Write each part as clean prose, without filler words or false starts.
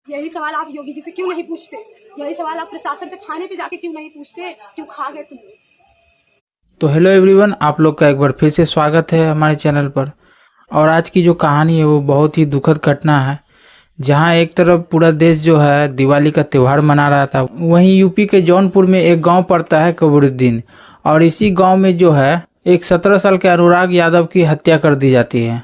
यही सवाल आप योगी जी से क्यों नहीं पूछते? यही सवाल आप प्रशासन के थाने पे जाके क्यों नहीं पूछते? क्यों खा गए तुम लोग? तो हेलो एवरीवन, आप लोग का एक बार फिर से स्वागत है हमारे चैनल पर। और आज की जो कहानी है वो बहुत ही दुखद घटना है, जहां एक तरफ पूरा देश जो है दिवाली का त्यौहार मना रहा था, वहीं यूपी के जौनपुर में एक गांव पड़ता है कबरुद्दीन। और इसी गांव में जो है एक 17 साल के अनुराग यादव की हत्या कर दी जाती है।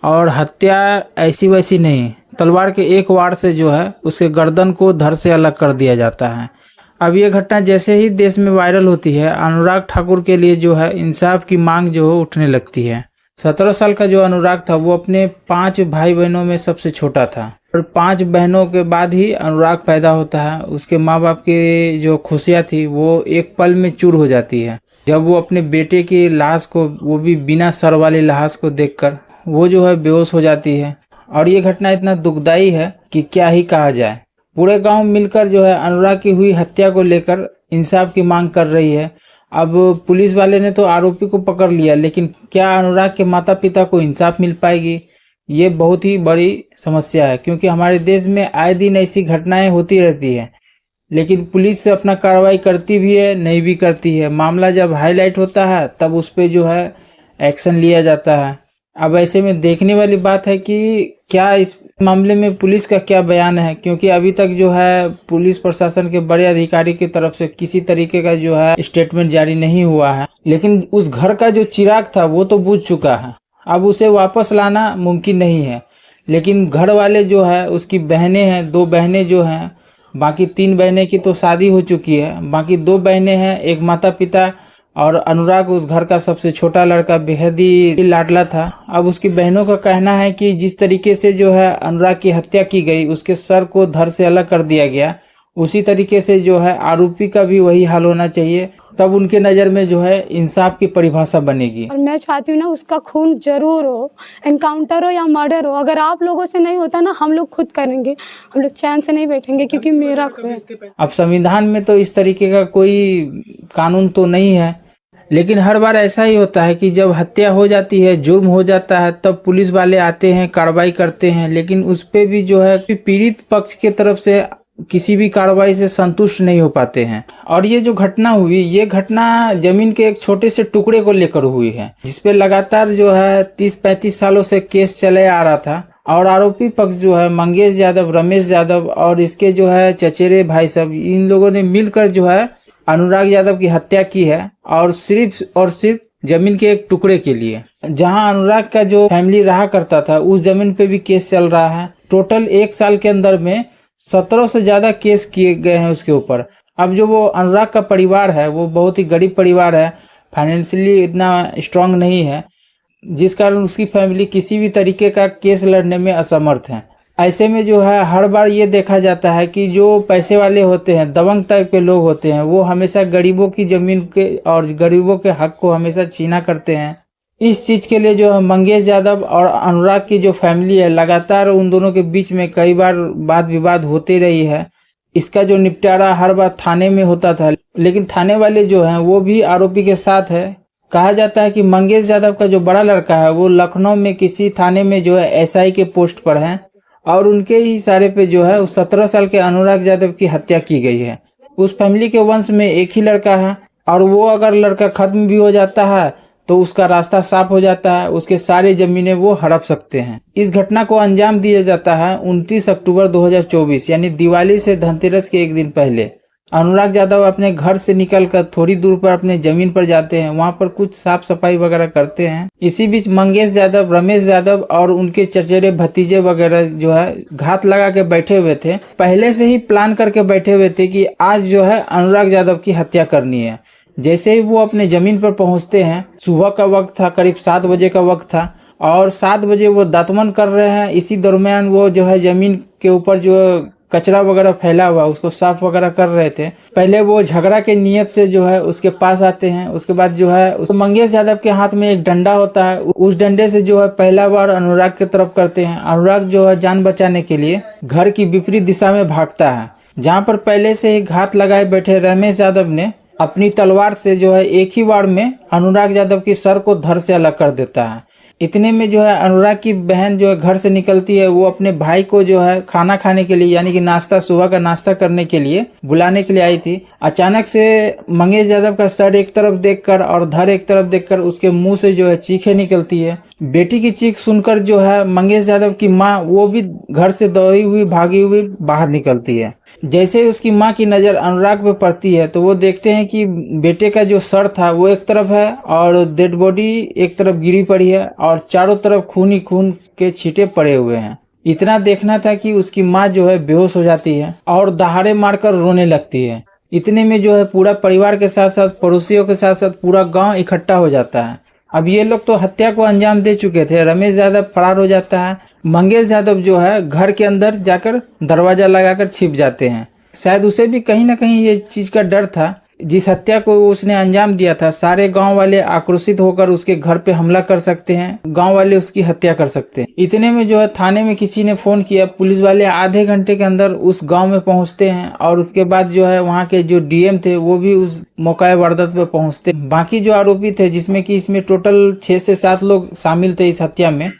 और हत्या ऐसी वैसी नहीं, तलवार के एक वार से जो है उसके गर्दन को धड़ से अलग कर दिया जाता है। अब ये घटना जैसे ही देश में वायरल होती है, अनुराग ठाकुर के लिए जो है इंसाफ की मांग जो है उठने लगती है। 17 साल का जो अनुराग था वो अपने 5 भाई बहनों में सबसे छोटा था, और 5 बहनों के बाद ही अनुराग पैदा होता है। उसके माँ बाप की जो खुशियाँ थी वो एक पल में चूर हो जाती है जब वो अपने बेटे की लाश को, वो भी बिना सर वाली लाश को देखकर वो जो है बेहोश हो जाती है। और ये घटना इतना दुखदाई है कि क्या ही कहा जाए। पूरे गांव मिलकर जो है अनुराग की हुई हत्या को लेकर इंसाफ की मांग कर रही है। अब पुलिस वाले ने तो आरोपी को पकड़ लिया, लेकिन क्या अनुराग के माता पिता को इंसाफ मिल पाएगी? ये बहुत ही बड़ी समस्या है, क्योंकि हमारे देश में आए दिन ऐसी घटनाएं होती रहती है, लेकिन पुलिस अपना कार्रवाई करती भी है, नहीं भी करती है। मामला जब हाईलाइट होता है तब उस पर जो है एक्शन लिया जाता है। अब ऐसे में देखने वाली बात है कि क्या इस मामले में पुलिस का क्या बयान है, क्योंकि अभी तक जो है पुलिस प्रशासन के बड़े अधिकारी की तरफ से किसी तरीके का जो है स्टेटमेंट जारी नहीं हुआ है। लेकिन उस घर का जो चिराग था वो तो बुझ चुका है, अब उसे वापस लाना मुमकिन नहीं है। लेकिन घर वाले जो है, उसकी बहनें हैं, 2 बहनें जो हैं, बाकी 3 बहनें की तो शादी हो चुकी है, बाकी 2 बहनें हैं, एक माता पिता। और अनुराग उस घर का सबसे छोटा लड़का, बेहद ही लाडला था। अब उसकी बहनों का कहना है कि जिस तरीके से जो है अनुराग की हत्या की गई, उसके सर को धड़ से अलग कर दिया गया, उसी तरीके से जो है आरोपी का भी वही हाल होना चाहिए, तब उनके नज़र में जो है इंसाफ की परिभाषा बनेगी। और मैं चाहती हूँ ना उसका खून जरूर हो, एनकाउंटर हो या मर्डर हो। अगर आप लोगों से नहीं होता ना, हम लोग खुद करेंगे। हम लोग चैन से नहीं बैठेंगे, क्योंकि मेरा खून है। अब संविधान में तो इस तरीके का कोई कानून तो नहीं है, लेकिन हर बार ऐसा ही होता है कि जब हत्या हो जाती है, जुर्म हो जाता है, तब पुलिस वाले आते हैं, कार्रवाई करते हैं, लेकिन उस पे भी जो है पीड़ित पक्ष की तरफ से किसी भी कार्रवाई से संतुष्ट नहीं हो पाते हैं। और ये जो घटना हुई, ये घटना जमीन के एक छोटे से टुकड़े को लेकर हुई है, जिसपे लगातार जो है 30-35 सालों से केस चले आ रहा था। और आरोपी पक्ष जो है मंगेश यादव, रमेश यादव और इसके जो है चचेरे भाई सब, इन लोगों ने मिलकर जो है अनुराग यादव की हत्या की है, और सिर्फ जमीन के एक टुकड़े के लिए। जहां अनुराग का जो फैमिली रहा करता था, उस जमीन पे भी केस चल रहा है। टोटल 1 साल के अंदर में 17 से ज्यादा केस किए गए हैं उसके ऊपर। अब जो वो अनुराग का परिवार है वो बहुत ही गरीब परिवार है, फाइनेंशियली इतना स्ट्रांग नहीं है, जिस कारण उसकी फैमिली किसी भी तरीके का केस लड़ने में असमर्थ है। ऐसे में जो है हर बार ये देखा जाता है कि जो पैसे वाले होते हैं, दबंग टाइप के लोग होते हैं, वो हमेशा गरीबों की जमीन के और गरीबों के हक को हमेशा छीना करते हैं। इस चीज के लिए जो है मंगेश यादव और अनुराग की जो फैमिली है, लगातार उन दोनों के बीच में कई बार वाद विवाद होते रही है। इसका जो निपटारा हर बार थाने में होता था, लेकिन थाने वाले जो हैं वो भी आरोपी के साथ है। कहा जाता है कि मंगेश यादव का जो बड़ा लड़का है वो लखनऊ में किसी थाने में जो है एसआई के पोस्ट पर है, और उनके ही इशारे पे जो है उस 17 साल के अनुराग यादव की हत्या की गई है। उस फैमिली के वंश में एक ही लड़का है, और वो अगर लड़का खत्म भी हो जाता है तो उसका रास्ता साफ हो जाता है, उसके सारे जमीनें वो हड़प सकते हैं। इस घटना को अंजाम दिया जाता है 29 अक्टूबर 2024, यानी दिवाली से धनतेरस के एक दिन पहले। अनुराग यादव अपने घर से निकलकर थोड़ी दूर पर अपने जमीन पर जाते हैं, वहां पर कुछ साफ सफाई वगैरह करते हैं। इसी बीच मंगेश यादव, रमेश यादव और उनके चचेरे भतीजे वगैरह जो है घात लगा के बैठे हुए थे, पहले से ही प्लान करके बैठे हुए थे कि आज जो है अनुराग यादव की हत्या करनी है। जैसे ही वो अपने जमीन पर पहुंचते हैं, सुबह का वक्त था, करीब 7 बजे का वक्त था, और 7 बजे वो दातुमन कर रहे हैं। इसी दरमियान वो जो है जमीन के ऊपर जो कचरा वगैरह फैला हुआ उसको साफ वगैरह कर रहे थे। पहले वो झगड़ा के नियत से जो है उसके पास आते हैं। उसके बाद जो है उस मंगेश यादव के हाथ में एक डंडा होता है, उस डंडे से जो है पहला बार अनुराग की तरफ करते हैं। अनुराग जो है जान बचाने के लिए घर की विपरीत दिशा में भागता है, जहाँ पर पहले से ही घात लगाए बैठे रमेश यादव ने अपनी तलवार से जो है एक ही बार में अनुराग यादव की सर को धड़ से अलग कर देता है। इतने में जो है अनुराग की बहन जो है घर से निकलती है, वो अपने भाई को जो है खाना खाने के लिए यानी कि नाश्ता, सुबह का नाश्ता करने के लिए बुलाने के लिए आई थी। अचानक से मंगेश यादव का सर एक तरफ देखकर और धड़ एक तरफ देखकर उसके मुंह से जो है चीखें निकलती है। बेटी की चीख सुनकर जो है मंगेश यादव की माँ वो भी घर से दौड़ी हुई भागी हुई बाहर निकलती है। जैसे ही उसकी माँ की नज़र अनुराग पे पड़ती है तो वो देखते हैं कि बेटे का जो सर था वो एक तरफ है और डेड बॉडी एक तरफ गिरी पड़ी है और चारों तरफ खून ही खून के छींटे पड़े हुए हैं। इतना देखना था कि उसकी माँ जो है बेहोश हो जाती है और दहाड़े मारकर रोने लगती है। इतने में जो है पूरा परिवार के साथ साथ पड़ोसियों के साथ साथ पूरा गांव इकट्ठा हो जाता है। अब ये लोग तो हत्या को अंजाम दे चुके थे। रमेश यादव फरार हो जाता है। मंगेश यादव जो है घर के अंदर जाकर दरवाजा लगाकर छिप जाते हैं। शायद उसे भी कहीं ना कहीं ये चीज का डर था, जिस हत्या को उसने अंजाम दिया था सारे गांव वाले आक्रोशित होकर उसके घर पे हमला कर सकते हैं, गांव वाले उसकी हत्या कर सकते हैं। इतने में जो है थाने में किसी ने फोन किया, पुलिस वाले आधे घंटे के अंदर उस गांव में पहुंचते हैं और उसके बाद जो है वहां के जो डीएम थे वो भी उस मौका वारदात पे पहुंचते। बाकी जो आरोपी थे, जिसमें कि इसमें टोटल 6 से 7 लोग शामिल थे इस हत्या में,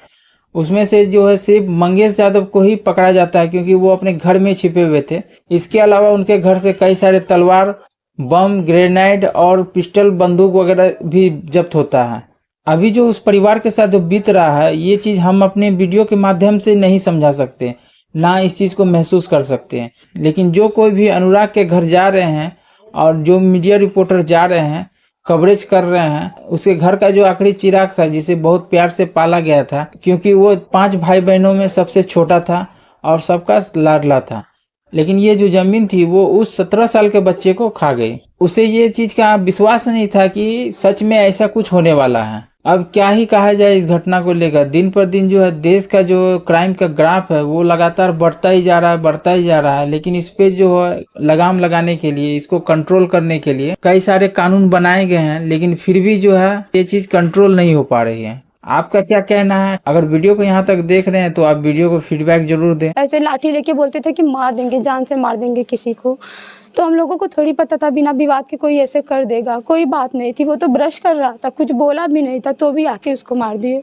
उसमें से जो है सिर्फ मंगेश यादव को ही पकड़ा जाता है क्योंकि वो अपने घर में छिपे हुए थे। इसके अलावा उनके घर से कई सारे तलवार, बम, ग्रेनाइड और पिस्टल, बंदूक वगैरह भी जब्त होता है। अभी जो उस परिवार के साथ जो बीत रहा है, ये चीज हम अपने वीडियो के माध्यम से नहीं समझा सकते, ना इस चीज को महसूस कर सकते हैं। लेकिन जो कोई भी अनुराग के घर जा रहे हैं और जो मीडिया रिपोर्टर जा रहे हैं, कवरेज कर रहे हैं, उसके घर का जो आखिरी चिराग था, जिसे बहुत प्यार से पाला गया था क्योंकि वो 5 भाई बहनों में सबसे छोटा था और सबका लाडला था, लेकिन ये जो जमीन थी वो उस 17 साल के बच्चे को खा गई। उसे ये चीज का विश्वास नहीं था कि सच में ऐसा कुछ होने वाला है। अब क्या ही कहा जाए इस घटना को लेकर। दिन पर दिन जो है देश का जो क्राइम का ग्राफ है वो लगातार बढ़ता ही जा रहा है, लेकिन इस पे जो है लगाम लगाने के लिए, इसको कंट्रोल करने के लिए कई सारे कानून बनाए गए हैं, लेकिन फिर भी जो है ये चीज कंट्रोल नहीं हो पा रही है। आपका क्या कहना है? अगर वीडियो को यहाँ तक देख रहे हैं तो आप वीडियो को फीडबैक जरूर दें। ऐसे लाठी लेके बोलते थे कि मार देंगे, जान से मार देंगे किसी को, तो हम लोगों को थोड़ी पता था बिना विवाद के कोई ऐसे कर देगा। कोई बात नहीं थी, वो तो ब्रश कर रहा था, कुछ बोला भी नहीं था, तो भी आके उसको मार दिए।